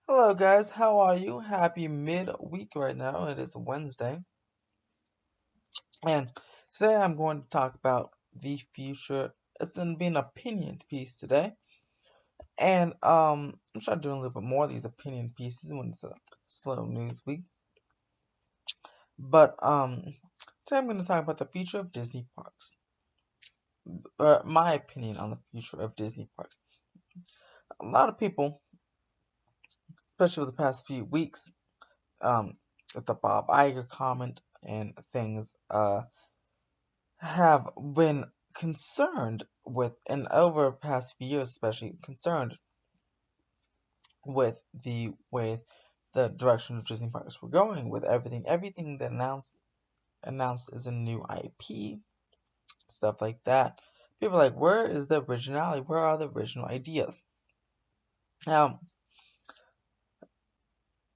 Hello, guys. How are you? Happy midweek right now. It is Wednesday, and today I'm going to talk about the future. It's going to be an opinion piece today, and I'm trying to do a little bit more of these opinion pieces when it's a slow news week. But today I'm going to talk about the future of Disney parks, or my opinion on the future of Disney parks. A lot of people, especially over the past few weeks, um, with the Bob Iger comment and things, have been concerned with, and over the past few years especially, concerned with the way the direction of Disney parks were going, with everything that announced is a new IP, stuff like that. People are like, where is the originality? Where are the original ideas? Now,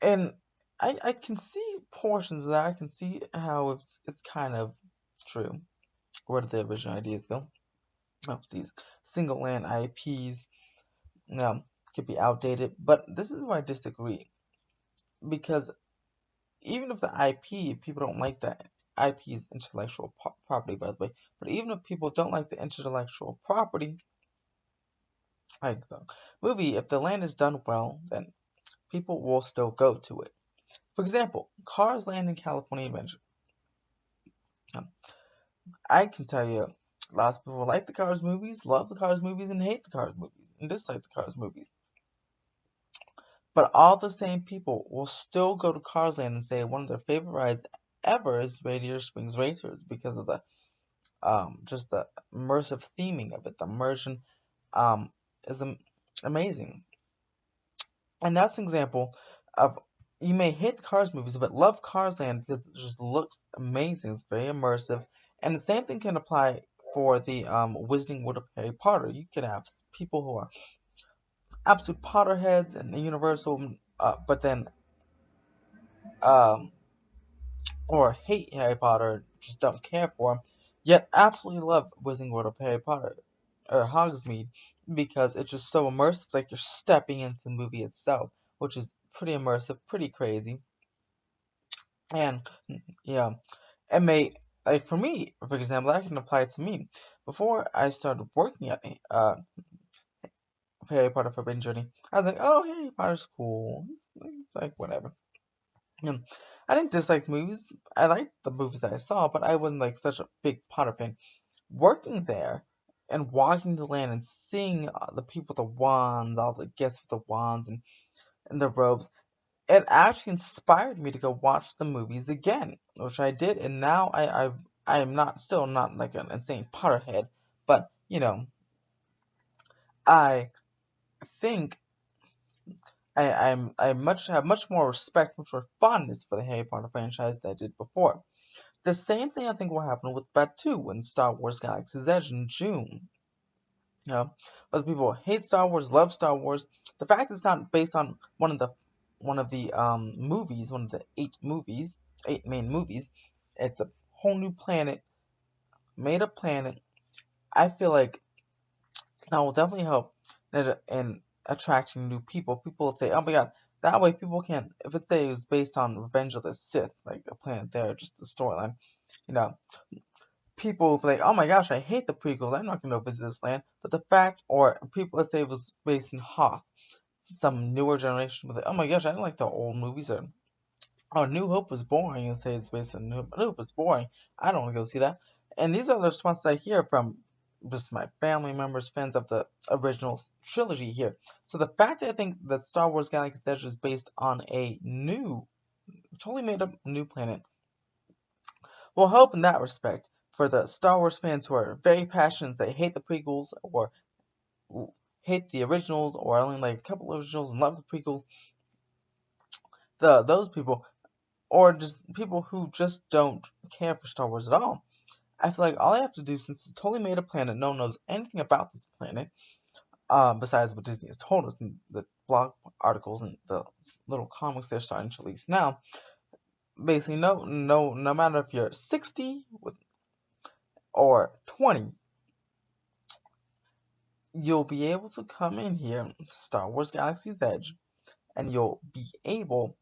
and I can see portions of that. I can see how it's kind of true. Where did the original ideas go? Oh, these single land IPs could be outdated, but this is where I disagree because even if the IP, people don't like that IP is intellectual property, by the way, but even if people don't like the intellectual property, like the movie, if the land is done well, then people will still go to it. For example, Cars Land in California Adventure. Um, I can tell you, lots of people like the Cars movies, love the Cars movies, and hate the Cars movies, and dislike the Cars movies. But all the same people will still go to Cars Land and say one of their favorite rides ever is Radiator Springs Racers because of the just the immersive theming of it. The immersion is amazing, and that's an example of you may hate the Cars movies but love Cars Land because it just looks amazing. It's very immersive, and the same thing can apply for the Wizarding World of Harry Potter. You can have people who are absolute Potterheads and the Universal, but then um or hate Harry Potter, just don't care for him, yet absolutely love Wizarding World of Harry Potter or Hogsmeade because it's just so immersive. It's like you're stepping into the movie itself, which is pretty immersive, pretty crazy. And yeah, it may like for me, for example, I can apply it to me. Before I started working at Harry Potter Forbidden Journey, I was like, oh, Harry Potter's cool. It's like whatever. And I didn't dislike movies. I liked the movies that I saw, but I wasn't like such a big Potter fan. Working there and walking the land and seeing the people with the wands, all the guests with the wands and the robes, it actually inspired me to go watch the movies again, which I did. And now I am not still not like an insane Potterhead, but I think I much have much more respect, much more fondness for the Harry Potter franchise than I did before. The same thing I think will happen with Batuu in Star Wars Galaxy's Edge in June. You know, whether people hate Star Wars, love Star Wars, the fact it's not based on one of the movies, one of the eight main movies, it's a whole new planet, made up planet. I feel like that will definitely help in attracting new people. People will say, "Oh my God." That way, people can, if it say it was based on Revenge of the Sith, like a planet there, just the storyline, you know, people will be like, "Oh my gosh, I hate the prequels. I'm not going to visit this land." But the fact, or people, let's say it was based in Hoth, some newer generation will be like, "Oh my gosh, I don't like the old movies." Or, "Oh, New Hope was boring," and say it's based on New Hope was boring. I don't want to go see that. And these are the responses I hear from just my family members, fans of the original trilogy here. So the fact that I think that Star Wars Galaxy's Edge is based on a totally made up new planet will help in that respect for the Star Wars fans who are very passionate, they hate the prequels or hate the originals or only like a couple of originals and love the prequels. Those people or just people who just don't care for Star Wars at all. I feel like all I have to do, since it's totally made a planet, no one knows anything about this planet, besides what Disney has told us in the blog articles and the little comics they're starting to release now. Basically, no matter if you're 60 or 20, you'll be able to come in here, Star Wars Galaxy's Edge, and you'll be able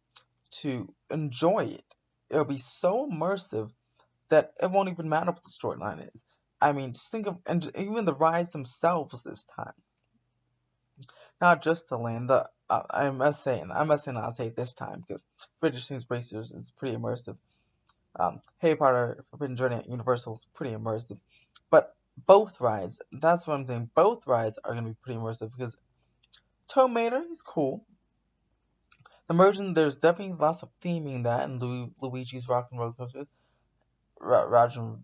to enjoy it. It'll be so immersive that it won't even matter what the storyline is. I mean, just think of, and even the rides themselves this time, not just the land. I must say this time because British Things Racers is pretty immersive. Harry Potter Forbidden Journey at Universal is pretty immersive, but both rides. That's what I'm saying. Both rides are gonna be pretty immersive because Tow Mater is cool. Immersion, there's definitely lots of theming in that, and Luigi's Rock and Roller Coaster, Roger and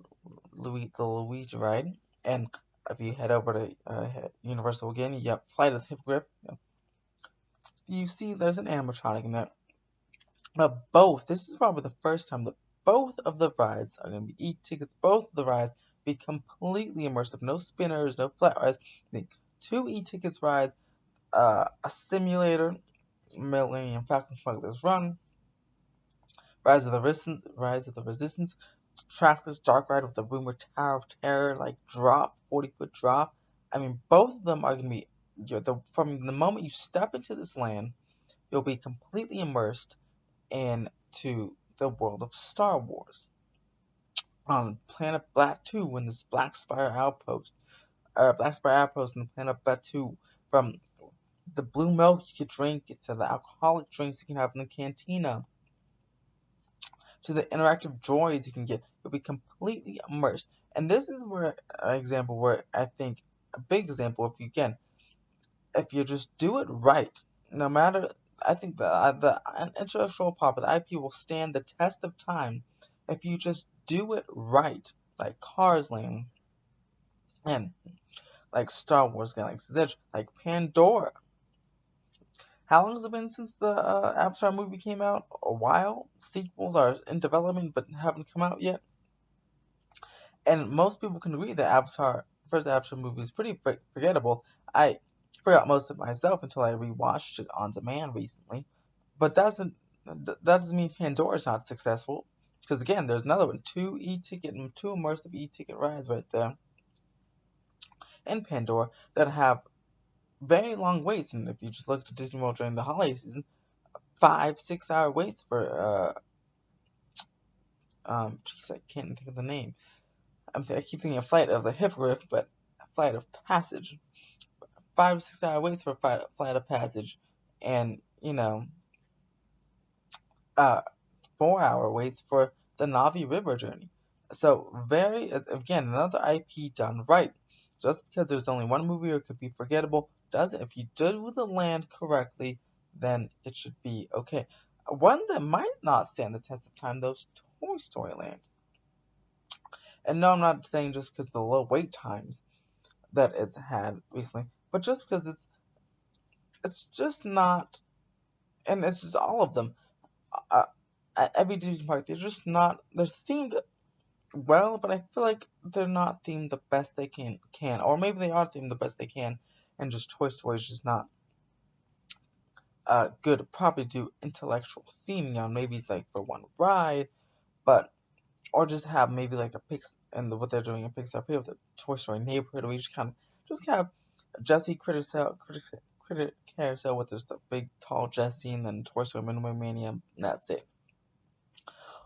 the Luigi ride, and if you head over to Universal again, you have Flight of the Hippogriff. You see, there's an animatronic in that. But both, this is probably the first time that both of the rides are going to be e-tickets. Both of the rides be completely immersive. No spinners, no flat rides. Two e-tickets rides, a simulator, Millennium Falcon Smuggler's Run, Rise of the Resistance, trackless dark ride with the rumored Tower of Terror, like drop, 40-foot drop. I mean, both of them are going to be, from the moment you step into this land, you'll be completely immersed into the world of Star Wars. On Planet Batuu in this Black Spire Outpost, and the Planet Batuu, from the blue milk you could drink to the alcoholic drinks you can have in the cantina, to the interactive droids you can get, you'll be completely immersed. And this is where an example where I think a big example, if you just do it right, no matter, I think the intellectual property, the IP will stand the test of time if you just do it right, like Cars Land, and like Star Wars Galaxy's Edge, like Pandora. How long has it been since the Avatar movie came out? A while. Sequels are in development but haven't come out yet. And most people can agree that first Avatar movie is pretty forgettable. I forgot most of it myself until I rewatched it on demand recently. But that doesn't mean Pandora's not successful. Because again, there's another one, two immersive e-ticket rides right there in Pandora that have very long waits. And if you just look at Disney World during the holiday season, 5-6 hour waits for jeez, I can't think of the name. I keep thinking of Flight of the Hippogriff, but Flight of Passage. 5 6 hour waits for Flight of Passage, and 4 hour waits for the Navi River Journey. So again, another IP done right. Just because there's only one movie or it could be forgettable doesn't. If you do the land correctly, then it should be okay. One that might not stand the test of time, though, is Toy Story Land. And no, I'm not saying just because of the low wait times that it's had recently, but just because it's just not, and it's just all of them. At every Disney park, they're themed well, but I feel like they're not themed the best they can, or maybe they are themed the best they can, and just Toy Story is just not good to probably do intellectual theming on, maybe like for one ride, or just have maybe like what they're doing in Pixar Pier with the Toy Story neighborhood, where you just kind of Jessie Critter Carousel with the big tall Jessie, and then Toy Story Midway Mania, and that's it.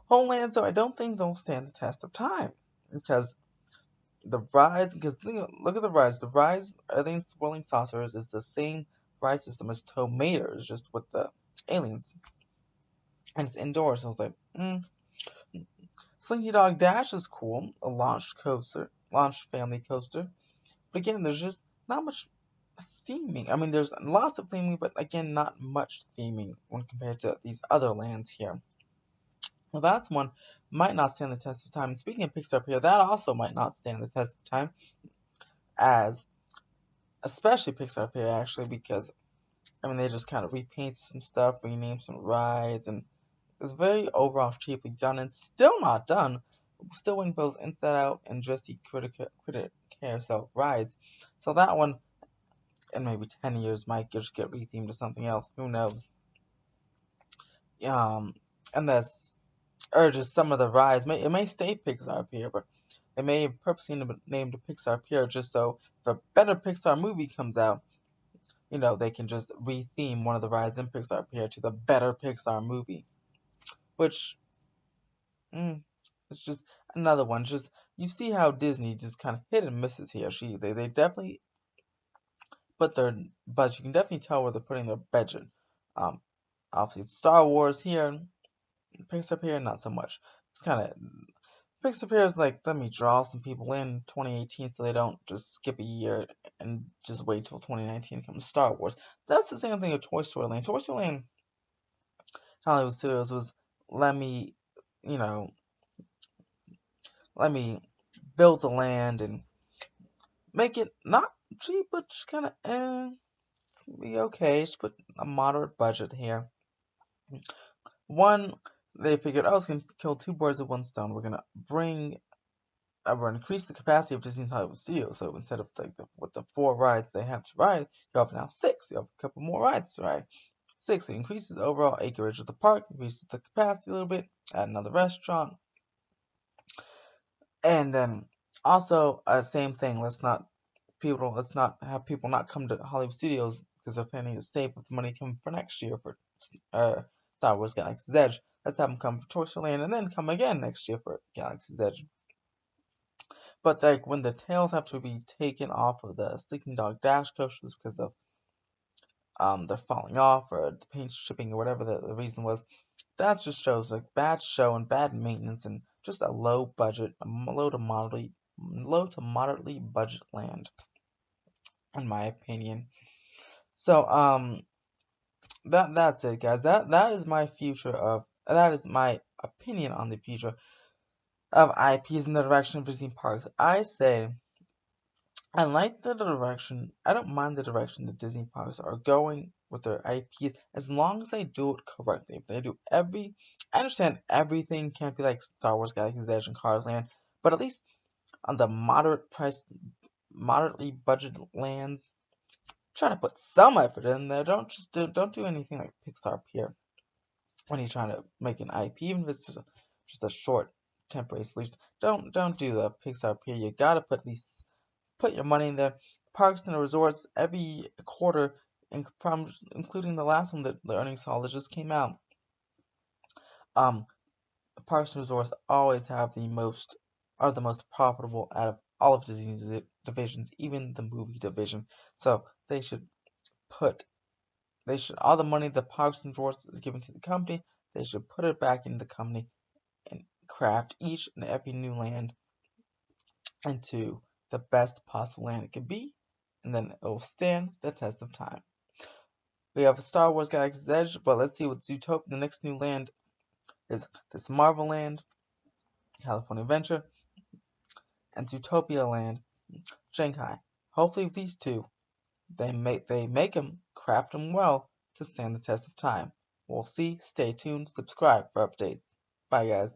Homeland, so I don't think they'll stand the test of time because look at the rides. The rides, Aliens Swirling Saucers is the same ride system as Tow Mater, just with the aliens, and it's indoors. So I was like, Slinky Dog Dash is cool, a launched family coaster, but again, there's just not much theming. I mean, there's lots of theming, but again, not much theming when compared to these other lands here. Well, that's one might not stand the test of time. And speaking of Pixar Pier, that also might not stand the test of time, especially Pixar Pier actually, because they just kind of repaint some stuff, rename some rides, and it's very overall cheaply done and still not done. Still waiting for those Inside Out and Jessie Critter Carousel rides. So that one, in maybe 10 years, might just get rethemed to something else. Who knows? Or just some of the rides. It may stay Pixar Pier, but it may have purposely named Pixar Pier just so if a better Pixar movie comes out, they can just retheme one of the rides in Pixar Pier to the better Pixar movie, which mm, it's just another one. Just you see how Disney just kind of hit and misses here. They definitely put their budget. You can definitely tell where they're putting their budget. Um, Obviously it's Star Wars here, Pixar Pier not so much. It's kind of Pixar Pier is like, let me draw some people in 2018 so they don't just skip a year and just wait till 2019 to come to Star Wars. That's the same thing with Toy Story Land. Toy Story Land Hollywood Studios was, let me, you know, let me build the land and make it not cheap, but just kind of be okay. Just put a moderate budget here. One, they figured, oh, it's gonna kill two birds with one stone. We're gonna increase the capacity of Disney's Hollywood Studios. So instead of like with the 4 rides they have to ride, you have now 6. You have a couple more rides to ride. 6. It increases the overall acreage of the park, increases the capacity a little bit, add another restaurant, and then also same thing. Let's not have people not come to Hollywood Studios because they're planning to save up the money coming for next year for Star Wars Galaxy's Edge. Let's have them come for Toy Story Land and then come again next year for Galaxy's Edge. But like when the tails have to be taken off of the Sleeping Dog Dash coasters because of they're falling off or the paint's chipping or whatever the reason was, that just shows like bad show and bad maintenance and just a low budget, low to moderately budget land, in my opinion. So that's it, guys. That is my future of that is my opinion on the future of IPs in the direction of Disney parks. I say I like the direction. I don't mind the direction the Disney parks are going with their IPs as long as they do it correctly. If they do I understand everything can't be like Star Wars Galaxy's Edge and Cars Land, but at least on the moderately budget lands, try to put some effort in there. Don't do anything like Pixar Pier when you're trying to make an IP, even if it's just a short temporary solution. Don't do the Pixar Pier. You gotta put your money in there. Parks and resorts every quarter, including the last one that the earnings call that just came out. Um, Parks and resorts always are the most profitable out of all of Disney's divisions, even the movie division. So put all the money the Parks and resorts is giving to the company, they should put it back in the company and craft each and every new land into the best possible land it could be, and then it will stand the test of time. We have Star Wars Galaxy's Edge, but let's see what Zootopia, the next new land, is this Marvel Land, California Adventure, and Zootopia Land, Shanghai. Hopefully with these two, they make them, craft them well to stand the test of time. We'll see. Stay tuned. Subscribe for updates. Bye, guys.